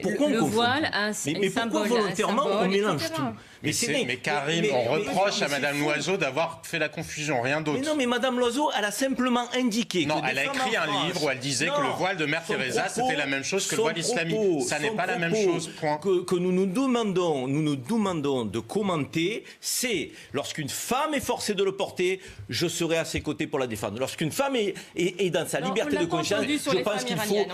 pourquoi on confond? Le voile a un mais pourquoi volontairement on mélange tout? Mais Karim, on reproche à Madame Loiseau d'avoir fait la confusion, rien d'autre. Mais non, mais Madame Loiseau, elle a simplement indiqué. Non, elle a écrit un livre où elle disait que le voile de Mère Teresa, c'était la même chose que le voile islamique. Ça n'est pas la même chose, point. Que nous nous demandons de commenter, c'est lorsqu'une femme est forcée de le porter, je serai à ses côtés pour la défendre. Lorsqu'une femme est dans sa liberté de conscience, je pense qu'il faut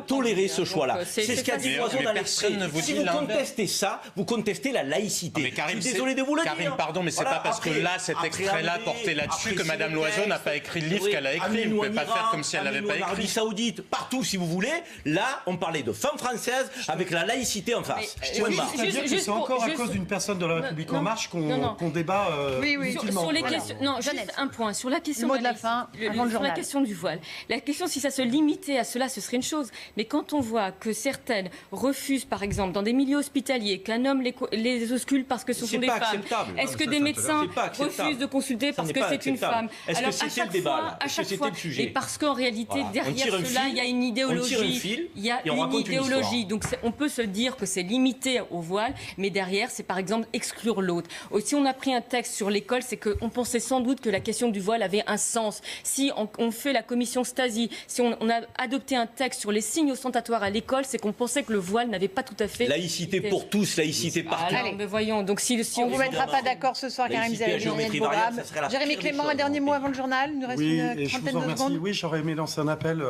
tolérer ce choix-là. C'est ce qu'a dit Loiseau dans l'extrait. Si vous contestez ça, vous contestez la laïcité. Karim, je suis désolé de vous le dire. Karim, pardon, mais c'est pas parce que là, cet extrait-là porté là-dessus que Madame Loiseau n'a pas écrit le livre qu'elle a écrit. Vous ne pouvez pas faire comme si elle l'avait pas écrit. Arabie Saoudite, partout si vous voulez. Là, on parlait de femmes françaises avec la laïcité en face. C'est-à-dire que c'est encore à cause d'une personne de la République En Marche qu'on débat inutilement. Sur les questions, non, juste un point. Sur la question de la fin, sur la question du voile. La question, si ça se limitait à cela, ce serait une chose. Mais quand on voit que certaines refusent, par exemple, dans des milieux hospitaliers, qu'un homme les ausculte parce que ce sont des femmes, est-ce que des médecins refusent de consulter parce que c'est une femme? Est-ce que c'était le débat? À chaque fois, et parce qu'en réalité, derrière cela, il y a une idéologie. Il y a une idéologie. Donc on peut se dire que c'est limité au voile, mais derrière, c'est par exemple exclure l'autre. Si on a pris un texte sur l'école, c'est qu'on pensait sans doute que la question du voile avait un sens. Si on fait la commission Stasi, si on a adopté un texte sur les signes ostentatoires à l'école, c'est qu'on pensait que le voile n'avait pas tout à fait... Laïcité pour tous, laïcité partout. Allez, mais voyons, donc si on ne vous mettra pas d'accord ce soir, Karim Zerebi. Jérémy Clément, un dernier mot avant le journal. Il nous reste une trentaine de secondes. Oui, j'aurais aimé lancer un appel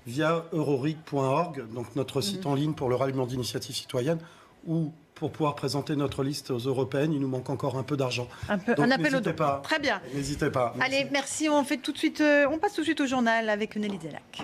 via eurorig.org, donc notre site en ligne pour le ralliement d'initiatives citoyennes, où pour pouvoir présenter notre liste aux européennes, il nous manque encore un peu d'argent. Un appel au don. Très bien. N'hésitez pas. Allez, merci. On passe tout de suite au journal avec Nelly Dellac.